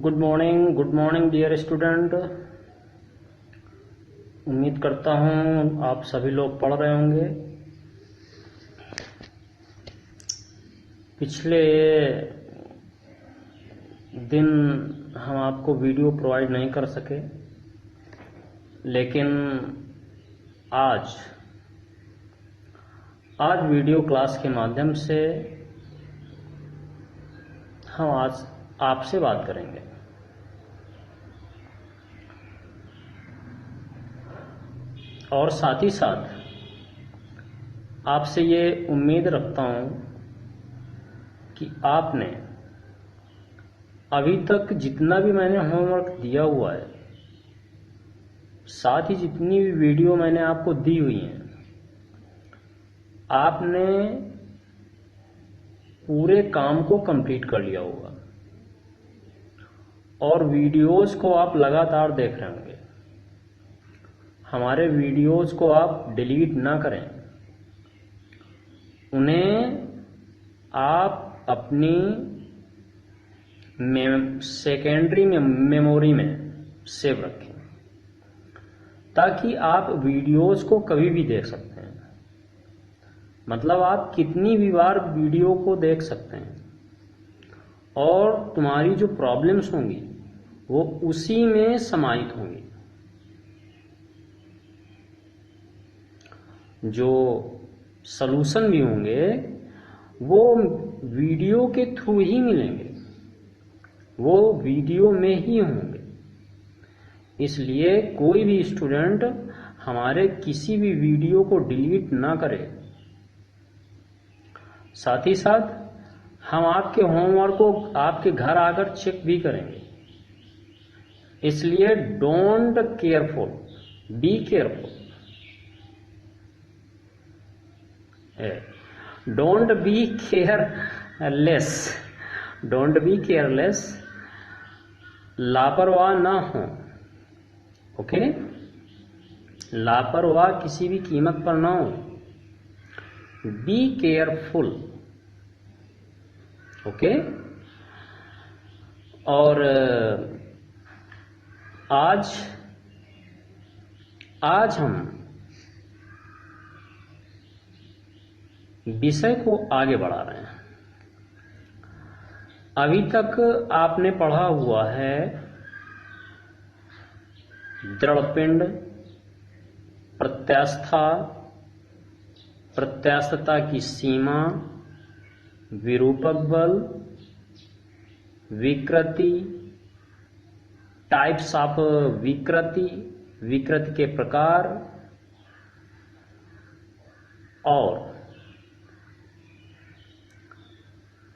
Good morning dear student. उम्मीद करता हूँ आप सभी लोग पढ़ रहे होंगे। पिछले दिन हम आपको वीडियो प्रोवाइड नहीं कर सके, लेकिन आज वीडियो क्लास के माध्यम से हम आज आपसे बात करेंगे। और साथ ही साथ आपसे ये उम्मीद रखता हूँ कि आपने अभी तक जितना भी मैंने होमवर्क दिया हुआ है, साथ ही जितनी भी वीडियो मैंने आपको दी हुई हैं, आपने पूरे काम को कंप्लीट कर लिया होगा और वीडियोस को आप लगातार देख रहे होंगे। हमारे वीडियोस को आप डिलीट ना करें, उन्हें आप अपनी सेकेंडरी मेमोरी में सेव रखें, ताकि आप वीडियोस को कभी भी देख सकते हैं। मतलब आप कितनी भी बार वीडियो को देख सकते हैं और तुम्हारी जो प्रॉब्लम्स होंगी वो उसी में समाहित होंगी। जो सलूशन भी होंगे वो वीडियो के थ्रू ही मिलेंगे, वो वीडियो में ही होंगे। इसलिए कोई भी स्टूडेंट हमारे किसी भी वीडियो को डिलीट ना करे। साथ ही साथ हम आपके होमवर्क को आपके घर आकर चेक भी करेंगे। इसलिए don't careful, be careful, don't be careless, don't be careless, लापरवाह ना हो। ओके, लापरवाह किसी भी कीमत पर ना हो। Be careful. ओके। और आज हम विषय को आगे बढ़ा रहे हैं। अभी तक आपने पढ़ा हुआ है दृढ़पिंड, प्रत्यास्था, प्रत्यास्थता की सीमा, विरूपक बल, विकृति, टाइप्स ऑफ विकृति, विकृति के प्रकार, और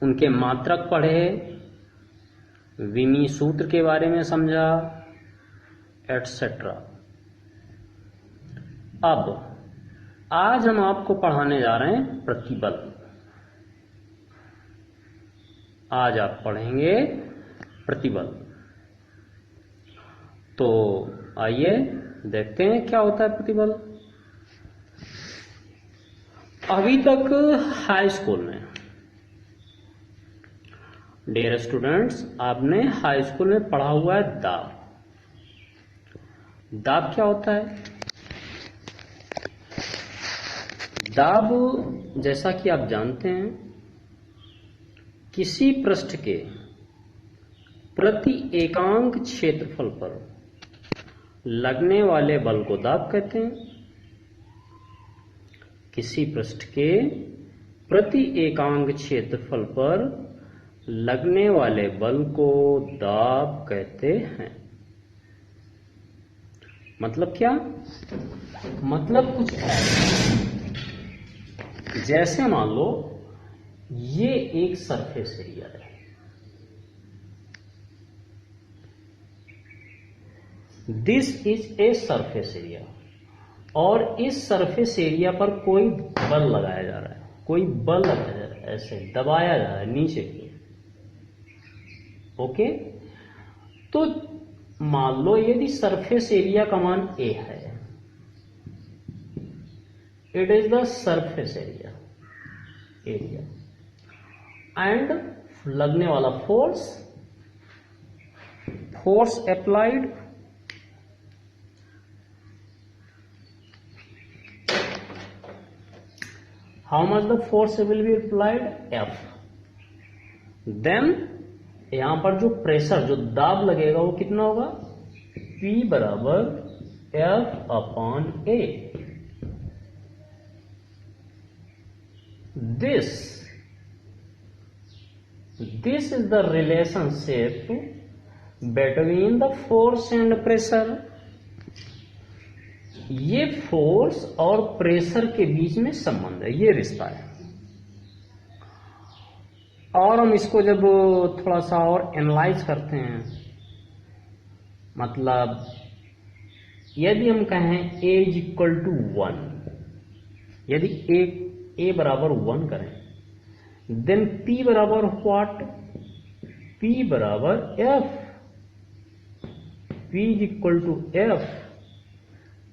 उनके मात्रक पढ़े, विमी सूत्र के बारे में समझा, एटसेट्रा। अब आज हम आपको पढ़ाने जा रहे हैं प्रतिबल। आज आप पढ़ेंगे प्रतिबल। तो आइए देखते हैं क्या होता है प्रतिबल। अभी तक हाई स्कूल में डियर स्टूडेंट्स, आपने हाई स्कूल में पढ़ा हुआ है दाब। दाब क्या होता है? दाब, जैसा कि आप जानते हैं, किसी पृष्ठ के प्रति एकांक क्षेत्रफल पर लगने वाले बल को दाब कहते हैं। किसी पृष्ठ के प्रति एकांक क्षेत्रफल पर लगने वाले बल को दाब कहते हैं। मतलब क्या? मतलब कुछ ऐसा, जैसे मान लो ये एक सरफेस एरिया है, this is a surface area, और इस सरफेस एरिया पर कोई बल लगाया जा रहा है, कोई बल लगाया जा रहा है, ऐसे दबाया जा रहा है नीचे की। ओके, तो मान लो यदि सरफेस एरिया का मान ए है, it is the surface area and लगने वाला force force applied how much the force will be applied F, then यहां पर जो प्रेशर जो दाब लगेगा वो कितना होगा P बराबर F upon A। This is the relationship between the force and pressure। ये फोर्स और प्रेशर के बीच में संबंध है, ये रिश्ता है। और हम इसको जब थोड़ा सा और एनालाइज करते हैं, मतलब यदि हम कहें A इज इक्वल टू 1, यदि A बराबर 1 करें, देन P बराबर व्हाट, P बराबर F, P is equal to F।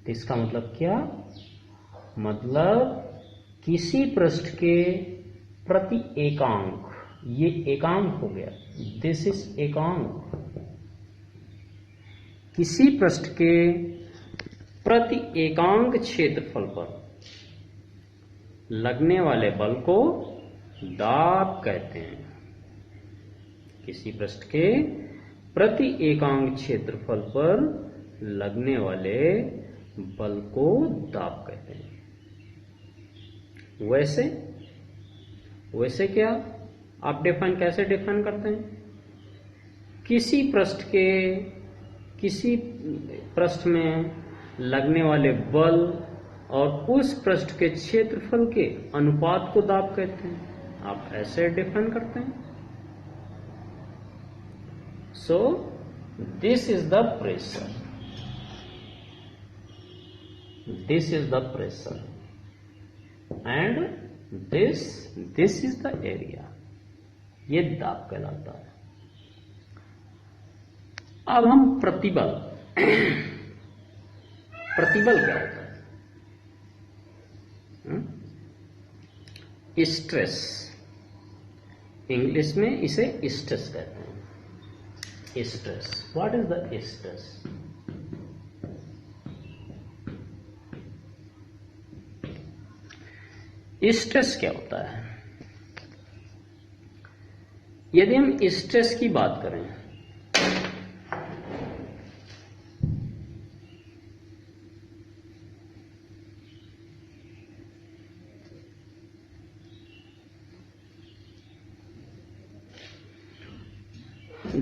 तो इसका मतलब क्या, मतलब किसी पृष्ठ के प्रति एकांक, ये एकांक हो गया, दिस इज एकांक, किसी पृष्ठ के प्रति एकांक क्षेत्रफल पर लगने वाले बल को दाब कहते हैं। किसी पृष्ठ के प्रति एकांक क्षेत्रफल पर लगने वाले बल को दाब कहते हैं। वैसे क्या आप कैसे डिफाइन करते हैं, किसी पृष्ठ में लगने वाले बल और उस पृष्ठ के क्षेत्रफल के अनुपात को दाब कहते हैं। आप ऐसे डिफाइन करते हैं। So this is the pressure, this is the pressure and this is the area, ये दाब कहलाता है। अब हम प्रतिबल क्या होता है, स्ट्रेस, इंग्लिश में इसे स्ट्रेस कहते हैं। Stress, what is the stress? Stress क्या होता है? यदि हम स्ट्रेस की बात करें,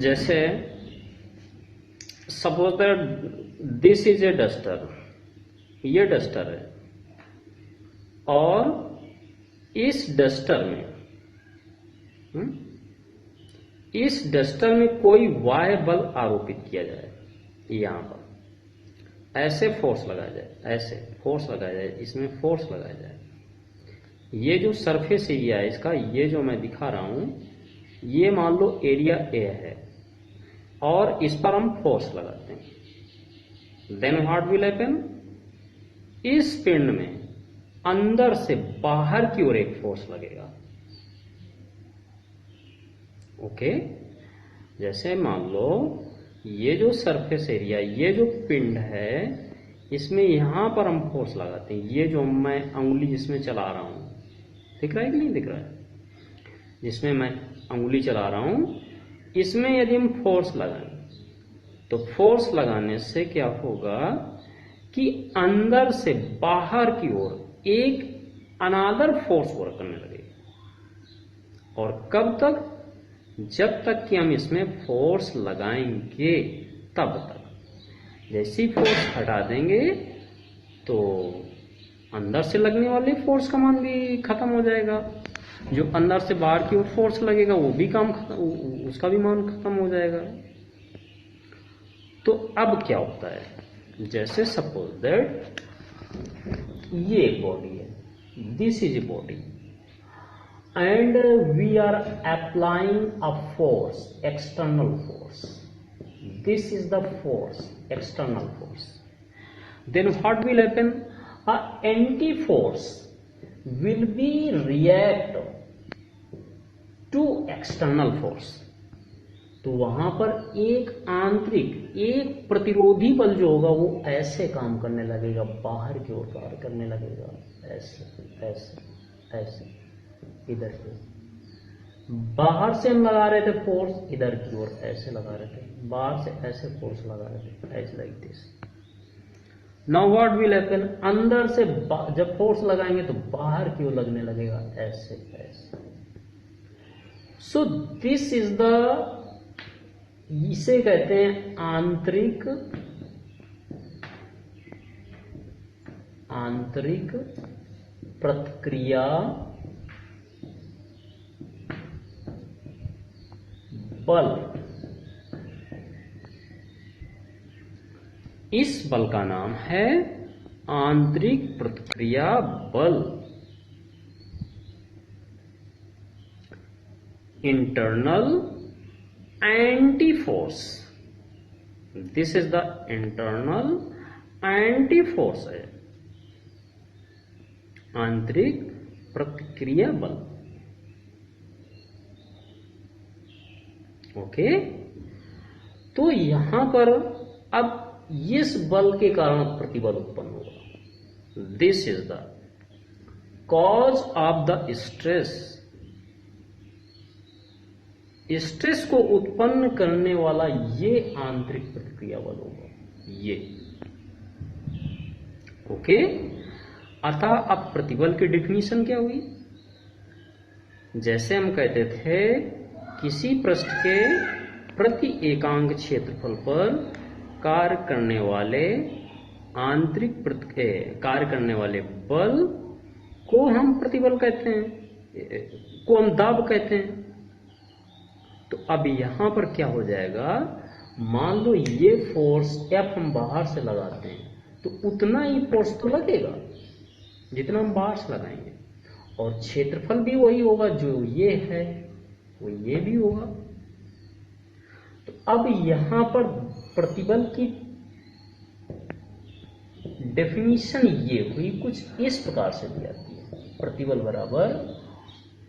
जैसे suppose that this is A duster, ये डस्टर है और इस डस्टर में कोई बाह्य बल आरोपित किया जाए, यहां पर ऐसे फोर्स लगाया जाए, ऐसे फोर्स लगाया जाए, इसमें फोर्स लगाया जाए। ये जो सरफेस एरिया है इसका, ये जो मैं दिखा रहा हूं, ये मान लो एरिया ए है और इस पर हम फोर्स लगाते हैं। देन व्हाट विल हैपन, इस पिंड में अंदर से बाहर की ओर एक फोर्स लगेगा। ओके, जैसे मान लो ये जो सरफेस एरिया, ये जो पिंड है, इसमें यहां पर हम फोर्स लगाते हैं। ये जो मैं अंगुली जिसमें चला रहा हूं, दिख रहा है कि नहीं दिख रहा है, जिसमें मैं अंगुली चला रहा हूं, इसमें यदि हम फोर्स लगाएं तो फोर्स लगाने से क्या होगा कि अंदर से बाहर की ओर एक अनादर फोर्स वर्क करने लगेगा। और कब तक, जब तक कि हम इसमें फोर्स लगाएंगे तब तक। जैसे ही फोर्स हटा देंगे तो अंदर से लगने वाले फोर्स का मान भी खत्म हो जाएगा, जो अंदर से बाहर की ओर फोर्स लगेगा वो भी उसका भी मान खत्म हो जाएगा। तो अब क्या होता है, जैसे सपोज दैट ये एक बॉडी है, this is a body and we are applying a force, external force, this is the force, external force. Then what will happen, a anti force will be react to external force, तो वहां पर एक आंतरिक, एक प्रतिरोधी बल जो होगा वो ऐसे काम करने लगेगा, बाहर की ओर कार्य करने लगेगा, ऐसे ऐसे ऐसे, इधर की बाहर से हम लगा रहे थे फोर्स, इधर की ओर ऐसे लगा रहे थे, बाहर से ऐसे फोर्स लगा रहे थे, ऐसे like this. Now what will happen, अंदर से जब फोर्स लगाएंगे तो बाहर की ओर लगने लगेगा, ऐसे ऐसे। सो दिस इज द, इसे कहते हैं आंतरिक प्रतिक्रिया बल। इस बल का नाम है आंतरिक प्रतिक्रिया बल, internal anti force. This is the internal anti force है आंतरिक प्रतिक्रिया बल। ओके, तो यहां पर अब इस बल के कारण प्रतिबल उत्पन्न होगा। This is the cause of the stress. Stress को उत्पन्न करने वाला ये आंतरिक प्रतिक्रिया बल होगा, ये। ओके, अतः अब प्रतिबल की डिफिनीशन क्या हुई? जैसे हम कहते थे किसी पृष्ठ के प्रति एकांक क्षेत्रफल पर कार्य करने वाले कार्य करने वाले बल को हम प्रतिबल कहते हैं, को हम दाब कहते हैं। तो अब यहां पर क्या हो जाएगा, मान लो ये फोर्स F हम बाहर से लगाते हैं तो उतना ही फोर्स तो लगेगा जितना हम बाहर से लगाएंगे, और क्षेत्रफल भी वही होगा जो ये है, वो ये भी होगा। तो अब यहां पर प्रतिबल की डेफिनेशन ये हुई, कुछ इस प्रकार से दी जाती है। प्रतिबल बराबर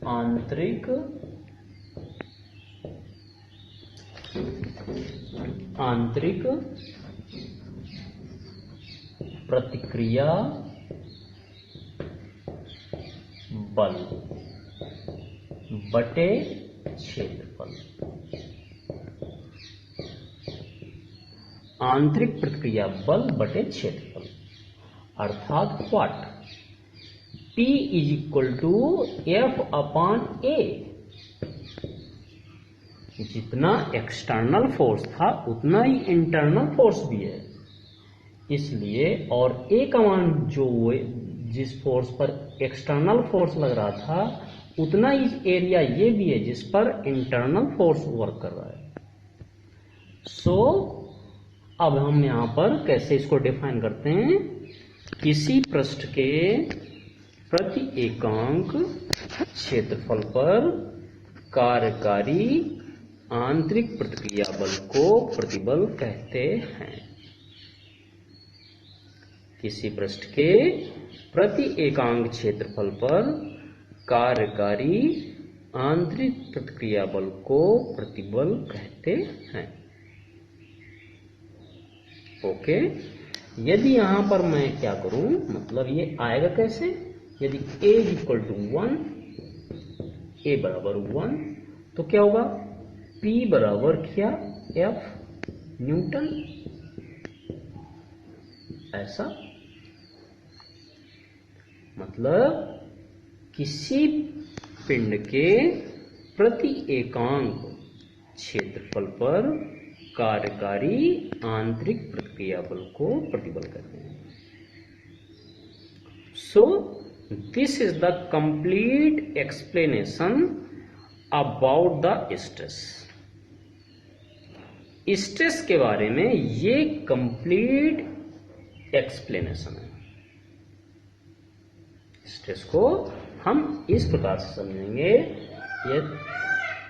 आंतरिक प्रतिक्रिया बल बटे क्षेत्रफल। आंतरिक प्रतिक्रिया बल बटे क्षेत्रफल अर्थात what, P is equal to F/A। जितना एक्सटर्नल फोर्स था उतना ही इंटरनल फोर्स भी है, इसलिए और A का मान जो जिस फोर्स पर एक्सटर्नल फोर्स लग रहा था उतना ही एरिया ये भी है जिस पर इंटरनल फोर्स वर्क कर रहा है। सो अब हम यहां पर कैसे इसको डिफाइन करते हैं, किसी पृष्ठ के प्रति एकांक क्षेत्रफल पर कार्यकारी आंतरिक प्रतिक्रिया बल को प्रतिबल कहते हैं। किसी पृष्ठ के प्रति एकांक क्षेत्रफल पर कार्यकारी आंतरिक प्रतिक्रिया बल को प्रतिबल कहते हैं। ओके, यदि यहां पर मैं क्या करूं, मतलब ये आएगा कैसे, यदि A इक्वल टू 1, A बराबर 1, तो क्या होगा, P बराबर क्या, F न्यूटन, ऐसा। मतलब किसी पिंड के प्रति एकांक क्षेत्रफल पर कार्यकारी आंतरिक प्रतिक्रिया बल को प्रतिबल कहते हैं। So this is the complete explanation about the stress. Stress के बारे में ये कंप्लीट एक्सप्लेनेशन है। स्ट्रेस को हम इस प्रकार से समझेंगे, ये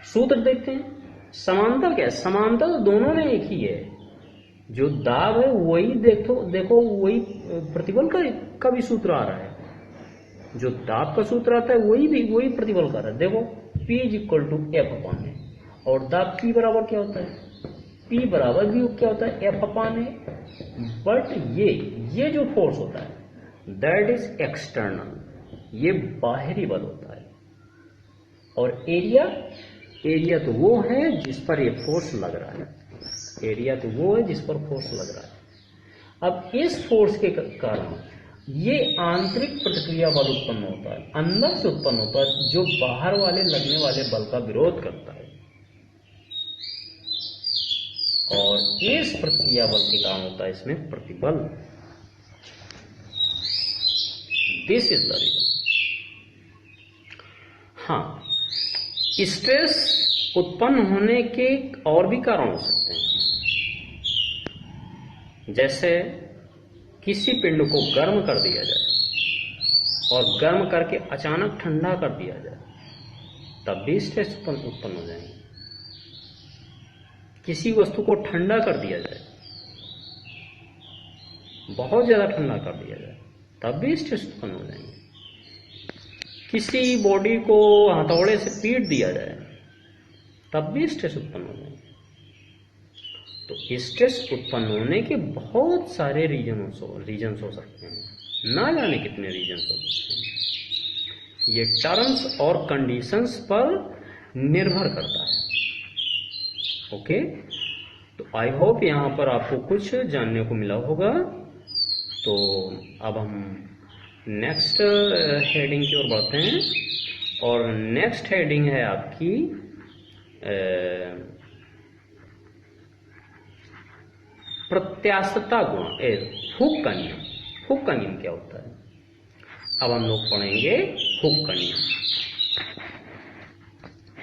सूत्र देखते हैं। समांतर क्या है, समांतर तो दोनों में एक ही है, जो दाब है वही देखो वही प्रतिबल का भी सूत्र आ रहा है, जो दाब का सूत्र आता है वही प्रतिबल का रहा है। देखो P is equal to F/A, और द P बराबर क्या होता है, P बराबर भी क्या होता है F अपान ए, बट ये जो फोर्स होता है दैट इज एक्सटर्नल, ये बाहरी बल होता है। और एरिया तो वो है जिस पर ये फोर्स लग रहा है, एरिया तो वो है जिस पर फोर्स लग रहा है। अब इस फोर्स के कारण ये आंतरिक प्रतिक्रिया बल उत्पन्न होता है, अंदर से उत्पन्न होता है, जो बाहर वाले लगने वाले बल का विरोध करता है। और इस प्रतिक्रिया बल के कारण होता है इसमें प्रतिबल। This is the reason. हाँ, स्ट्रेस उत्पन्न होने के और भी कारण हो सकते हैं, जैसे किसी पिंड को गर्म कर दिया जाए और गर्म करके अचानक ठंडा कर दिया जाए, तब भी स्ट्रेस उत्पन्न हो जाएंगे। किसी वस्तु को ठंडा कर दिया जाए, बहुत ज्यादा ठंडा कर दिया जाए, तब भी स्ट्रेस उत्पन्न हो जाएंगे। किसी बॉडी को हथौड़े से पीट दिया जाए, तब भी स्ट्रेस उत्पन्न हो जाएंगे। तो स्ट्रेस उत्पन्न होने के बहुत सारे रीजन्स हो सकते हैं, ना जाने कितने रीजन्स हो सकते हैं। ये टर्म्स और कंडीशंस पर निर्भर करता है। ओके, तो आई होप यहाँ पर आपको कुछ जानने को मिला होगा। तो अब हम नेक्स्ट हेडिंग की ओर बढ़ते हैं, और नेक्स्ट हेडिंग है आपकी प्रत्यास्थता गुण, हुक का नियम। हुक का नियम क्या होता है, अब हम लोग पढ़ेंगे हुक का नियम।